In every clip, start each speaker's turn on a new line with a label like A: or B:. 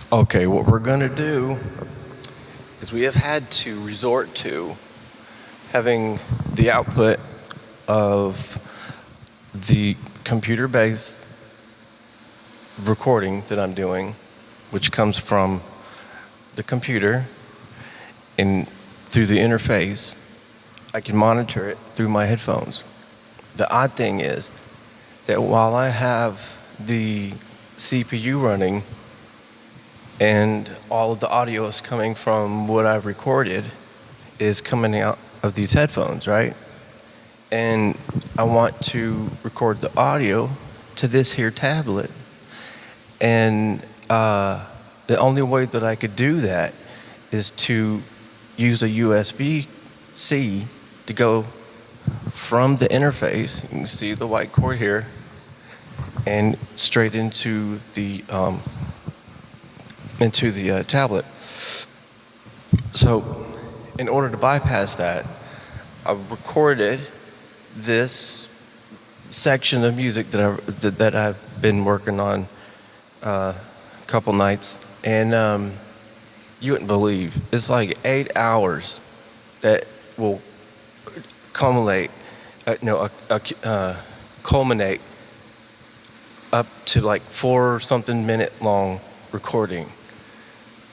A: Okay, what we're going to do is we have had to resort to having the output of the computer-based recording that I'm doing, which comes from the computer and through the interface. I can monitor it through my headphones. The odd thing is that while I have the CPU running and all of the audio is coming from what I've recorded is coming out of these headphones, right? And I want to record the audio to this here tablet. And the only way that I could do that is to use a USB-C to go from the interface, you can see the white cord here, and straight into the tablet. So in order to bypass that, I recorded this section of music that I've been working on a couple nights, and you wouldn't believe, it's like 8 hours that will culminate up to like 4-something-minute long recording,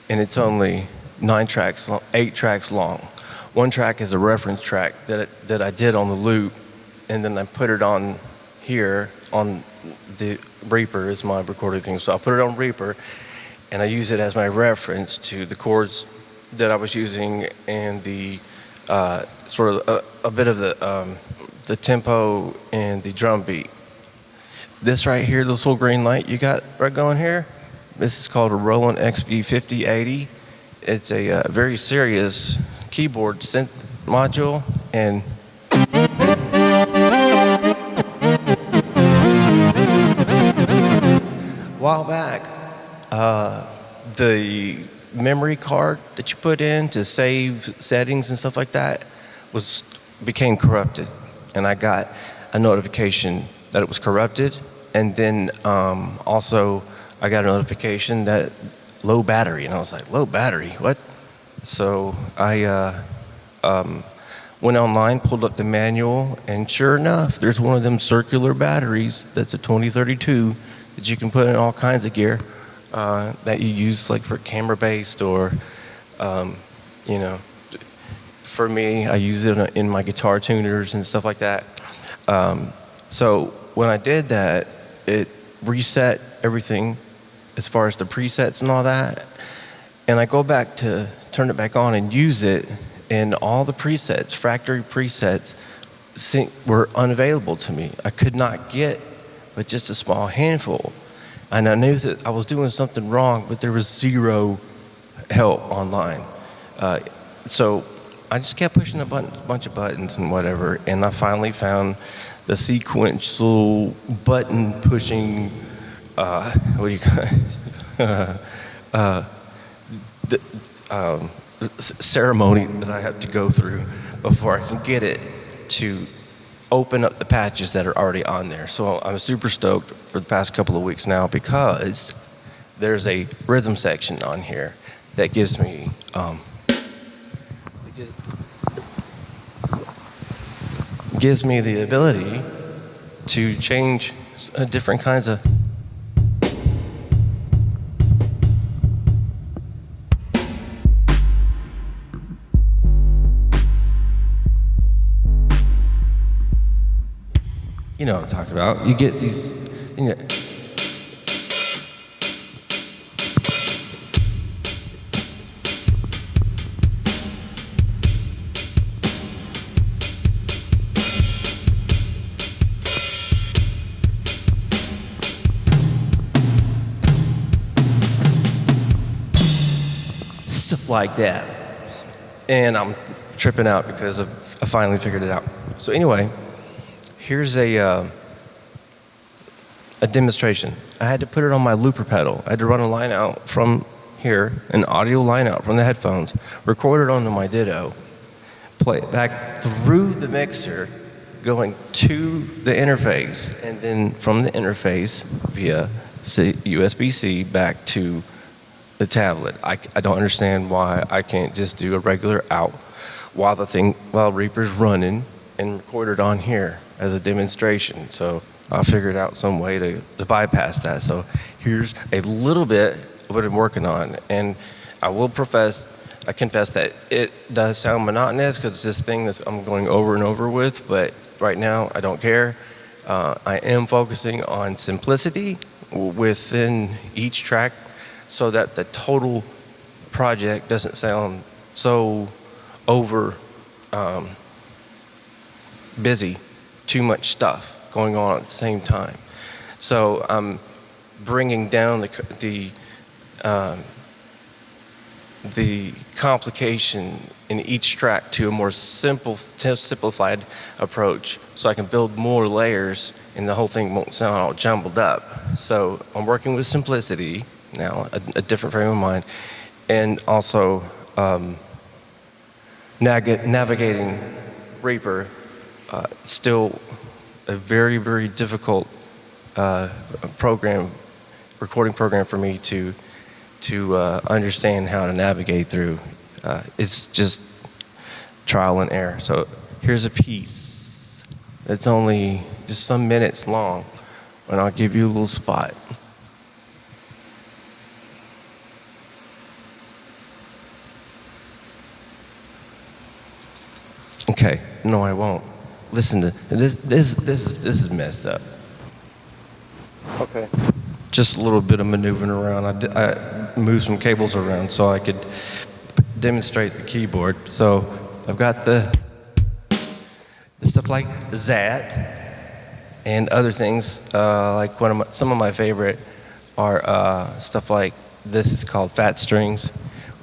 A: and it's only 8 tracks long. One track is a reference track that I did on the loop, and then I put it on here on the Reaper is my recording thing. So I put it on Reaper, and I use it as my reference to the chords that I was using and the sort of a bit of the tempo and the drum beat. This right here, this little green light you got right going here, this is called a Roland XV-5080. It's a very serious keyboard synth module, and a while back, the memory card that you put in to save settings and stuff like that became corrupted, and I got a notification that it was corrupted, and then also I got a notification that low battery, and I was like, low battery, what? So I went online, pulled up the manual, and sure enough, there's one of them circular batteries that's a 2032 that you can put in all kinds of gear that you use like for camera-based or, for me, I use it in my guitar tuners and stuff like that. So when I did that, it reset everything as far as the presets and all that. And I go back to turn it back on and use it, and all the presets, factory presets, were unavailable to me. I could not get but just a small handful. And I knew that I was doing something wrong, but there was zero help online. So I just kept pushing a bunch of buttons and whatever, and I finally found the sequential button pushing, what do you call it? Ceremony that I have to go through before I can get it to open up the patches that are already on there. So I'm super stoked for the past couple of weeks now because there's a rhythm section on here that gives me gives me the ability to change different kinds of you know what I'm talking about. You get these, stuff like that. And I'm tripping out because I finally figured it out. So anyway, here's a demonstration. I had to put it on my looper pedal. I had to run a line out from here, an audio line out from the headphones, record it onto my DAW, play it back through the mixer, going to the interface, and then from the interface via USB-C back to the tablet. I don't understand why I can't just do a regular out while Reaper's running and record it on here as a demonstration. So I figured out some way to bypass that. So here's a little bit of what I'm working on. And I confess that it does sound monotonous because it's this thing that I'm going over and over with, but right now I don't care. I am focusing on simplicity within each track so that the total project doesn't sound so over busy, too much stuff going on at the same time. So I'm bringing down the complication in each track to a more simplified approach, so I can build more layers and the whole thing won't sound all jumbled up. So I'm working with simplicity now, a different frame of mind, and also navigating Reaper, still a very, very difficult recording program for me to understand how to navigate through. It's just trial and error. So here's a piece that's only just some minutes long, and I'll give you a little spot. Okay, no, I won't. Listen to this. This is messed up. Okay. Just a little bit of maneuvering around. I moved some cables around so I could demonstrate the keyboard. So I've got the stuff like that and other things. Like some of my favorite are stuff like this. Is called fat strings,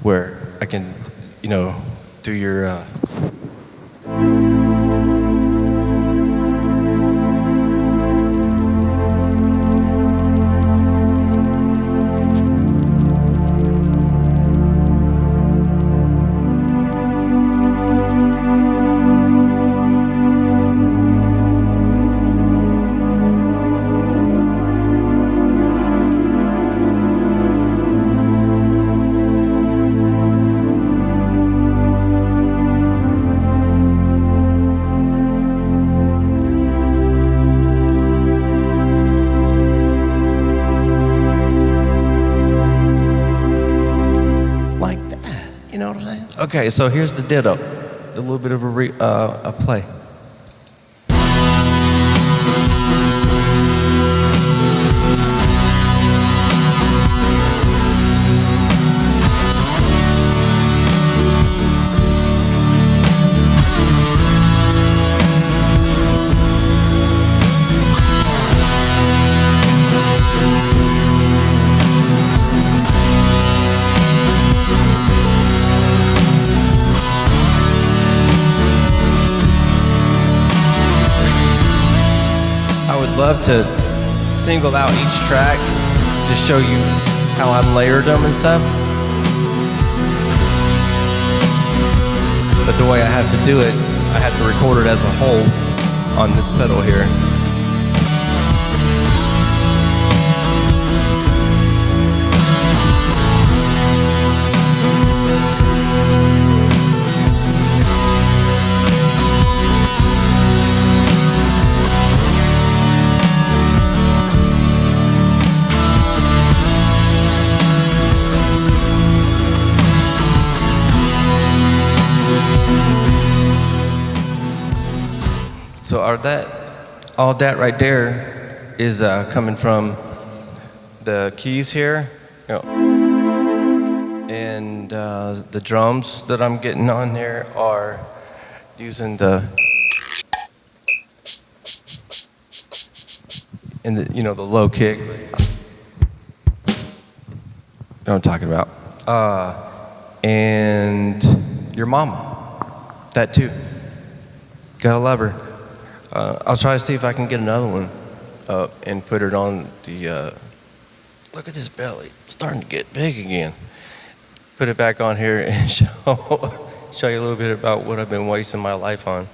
A: where I can, do your. Okay, so here's the ditto, a little bit of a play. Love to single out each track to show you how I've layered them and stuff. But the way I have to do it, I have to record it as a whole on this pedal here. So all that right there is coming from the keys here, and the drums that I'm getting on there are using the low kick. You know what I'm talking about. And your mama, that too. Gotta love her. I'll try to see if I can get another one and put it on the, look at this belly, it's starting to get big again. Put it back on here and show you a little bit about what I've been wasting my life on.